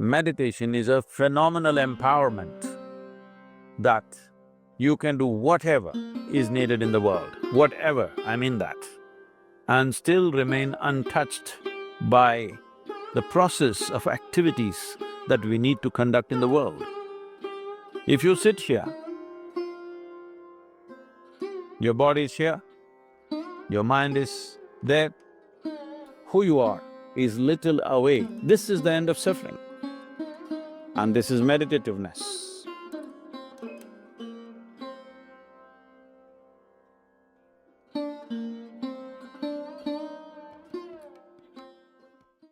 Meditation is a phenomenal empowerment that you can do whatever is needed in the world, whatever, I mean that, and still remain untouched by the process of activities that we need to conduct in the world. If you sit here, your body is here, your mind is there, who you are is little away. This is the end of suffering, and this is meditativeness.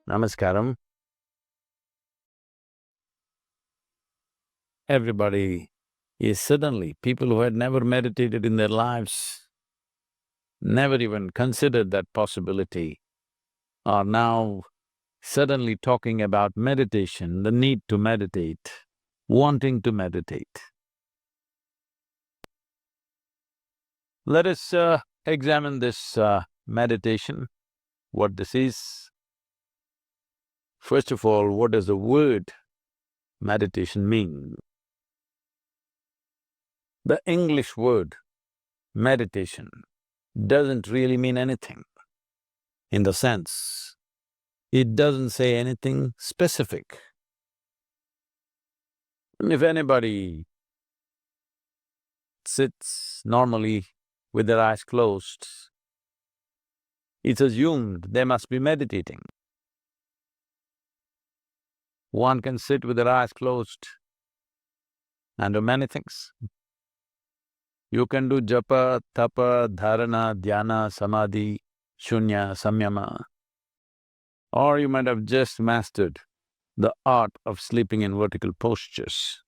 Namaskaram. Everybody is suddenly, people who had never meditated in their lives, never even considered that possibility, are now suddenly talking about meditation, the need to meditate, wanting to meditate. Let us examine this meditation, what this is. First of all, what does the word meditation mean? The English word meditation doesn't really mean anything, in the sense, it doesn't say anything specific. If anybody sits normally with their eyes closed, it's assumed they must be meditating. One can sit with their eyes closed and do many things. You can do japa, tapa, dharana, dhyana, samadhi, shunya, samyama, or you might have just mastered the art of sleeping in vertical postures.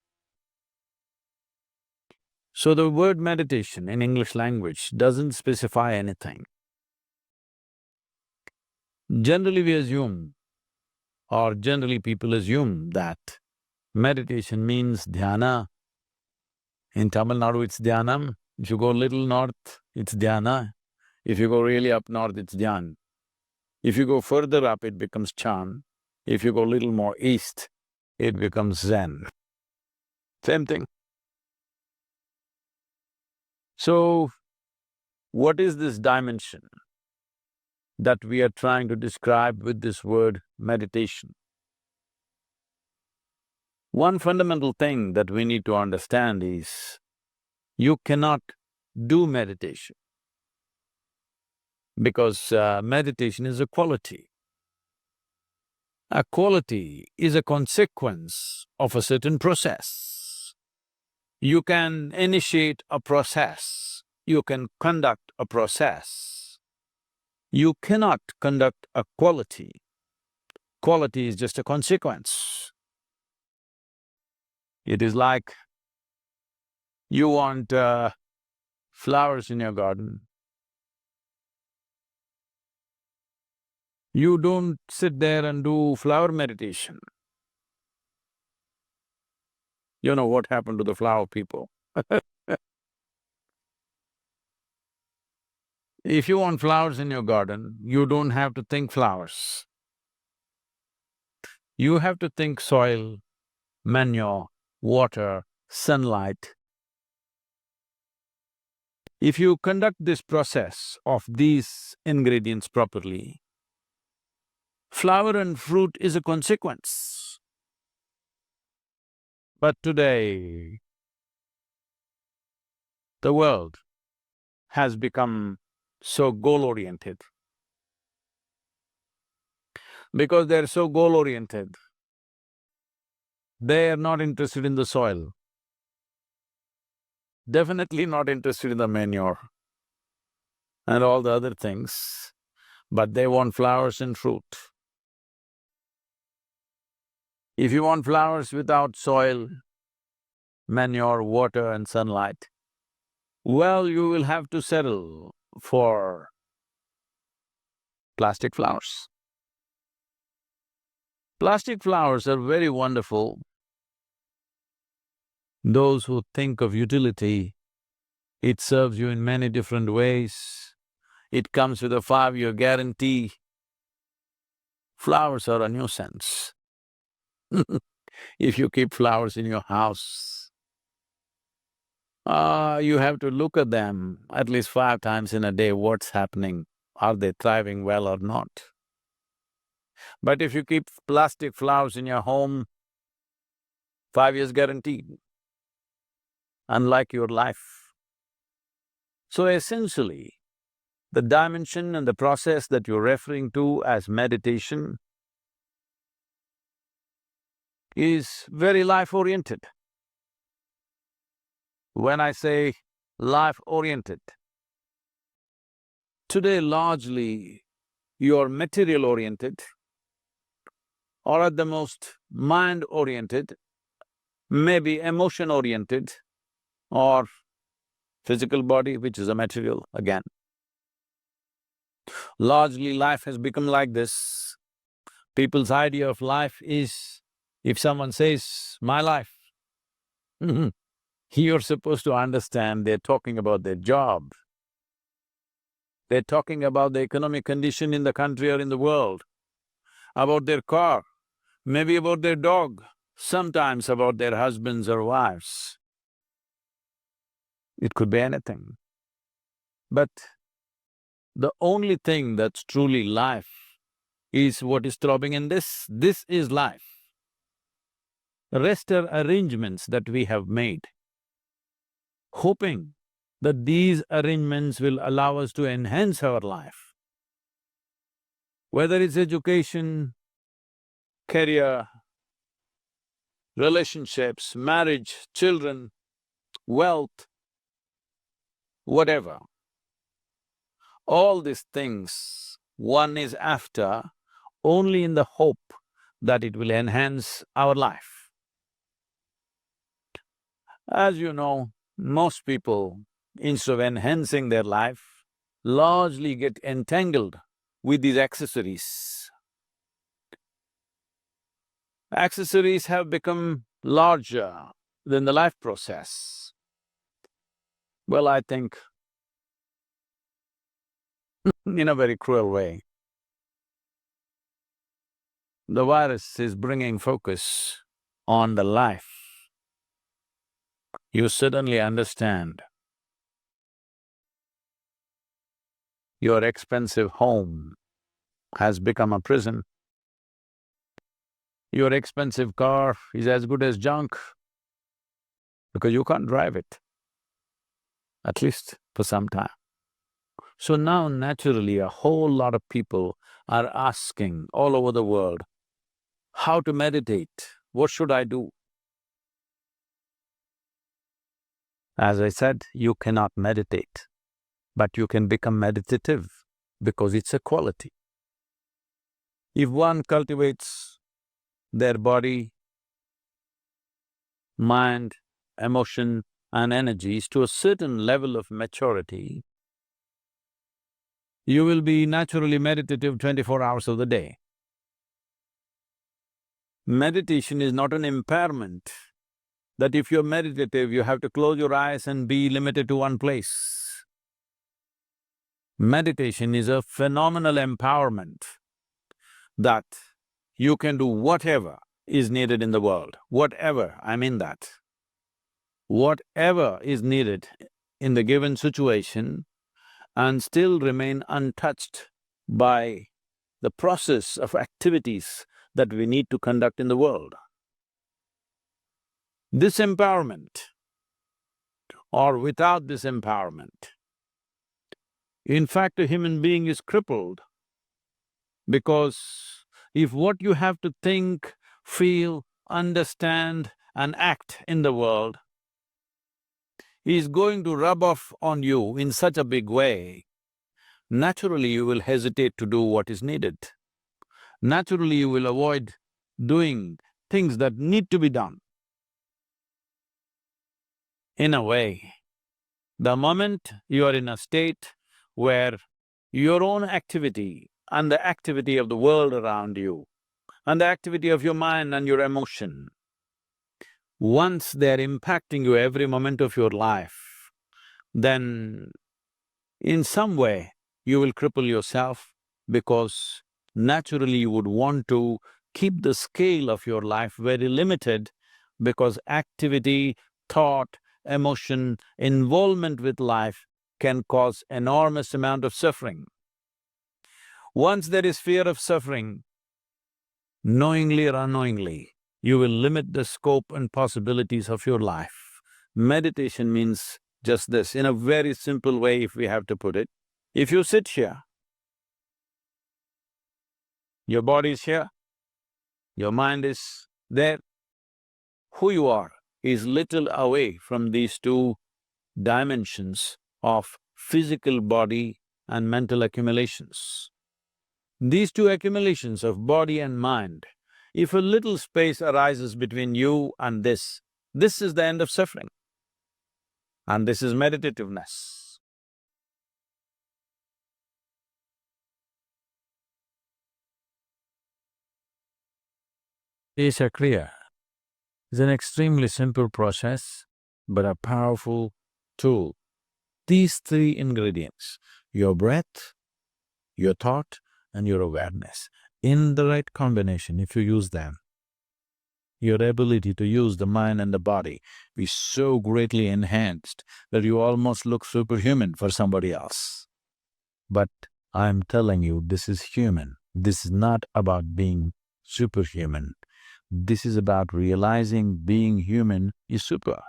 So the word meditation in English language doesn't specify anything. Generally we assume, or generally people assume that meditation means dhyana. In Tamil Nadu it's dhyanam, if you go little north, it's dhyana. If you go really up north, it's dhyan. If you go further up, it becomes chan. If you go little more east, it becomes zen. Same thing. So, what is this dimension that we are trying to describe with this word meditation? One fundamental thing that we need to understand is, you cannot do meditation because meditation is a quality. A quality is a consequence of a certain process. You can initiate a process, you can conduct a process. You cannot conduct a quality. Quality is just a consequence. It is like you want flowers in your garden. You don't sit there and do flower meditation. You know what happened to the flower people. If you want flowers in your garden, you don't have to think flowers. You have to think soil, manure, water, sunlight. If you conduct this process of these ingredients properly, flower and fruit is a consequence. But today, the world has become so goal-oriented. Because they're so goal-oriented, they are not interested in the soil, definitely not interested in the manure and all the other things, but they want flowers and fruit. If you want flowers without soil, manure, water and sunlight, well, you will have to settle for plastic flowers. Plastic flowers are very wonderful. Those who think of utility, it serves you in many different ways. It comes with a 5-year guarantee. Flowers are a nuisance. If you keep flowers in your house, you have to look at them at least 5 times in a day, what's happening, are they thriving well or not? But if you keep plastic flowers in your home, 5 years guaranteed, unlike your life. So essentially, the dimension and the process that you're referring to as meditation is very life-oriented. When I say life-oriented, today largely you're material-oriented or at the most mind-oriented, maybe emotion-oriented or physical body, which is a material again. Largely life has become like this. People's idea of life is, if someone says, my life, you're supposed to understand they're talking about their job. They're talking about the economic condition in the country or in the world, about their car, maybe about their dog, sometimes about their husbands or wives. It could be anything. But the only thing that's truly life is what is throbbing in this is life. The rest are arrangements that we have made, hoping that these arrangements will allow us to enhance our life. Whether it's education, career, relationships, marriage, children, wealth, whatever. All these things one is after only in the hope that it will enhance our life. As you know, most people, instead of enhancing their life, largely get entangled with these accessories. Accessories have become larger than the life process. Well, I think in a very cruel way, the virus is bringing focus on the life. You suddenly understand your expensive home has become a prison. Your expensive car is as good as junk because you can't drive it, at least for some time. So now naturally a whole lot of people are asking all over the world, how to meditate, what should I do? As I said, you cannot meditate, but you can become meditative because it's a quality. If one cultivates their body, mind, emotion and energies to a certain level of maturity, you will be naturally meditative 24 hours of the day. Meditation is not an impairment that if you're meditative, you have to close your eyes and be limited to one place. Meditation is a phenomenal empowerment that you can do whatever is needed in the world, whatever, I mean that. Whatever is needed in the given situation and still remain untouched by the process of activities that we need to conduct in the world. This empowerment or without this empowerment, in fact, a human being is crippled because if what you have to think, feel, understand and act in the world is going to rub off on you in such a big way, naturally you will hesitate to do what is needed. Naturally you will avoid doing things that need to be done. In a way, the moment you are in a state where your own activity and the activity of the world around you and the activity of your mind and your emotion, once they're impacting you every moment of your life, then in some way you will cripple yourself because naturally you would want to keep the scale of your life very limited because activity, thought, emotion, involvement with life can cause enormous amount of suffering. Once there is fear of suffering, knowingly or unknowingly, you will limit the scope and possibilities of your life. Meditation means just this, in a very simple way if we have to put it. If you sit here, your body is here, your mind is there, who you are is little away from these two dimensions of physical body and mental accumulations. These two accumulations of body and mind, if a little space arises between you and this is the end of suffering. And this is meditativeness. Isha Kriya is an extremely simple process, but a powerful tool. These three ingredients, your breath, your thought, and your awareness, in the right combination, if you use them, your ability to use the mind and the body is so greatly enhanced that you almost look superhuman for somebody else. But I'm telling you, this is human. This is not about being superhuman. This is about realizing being human is super.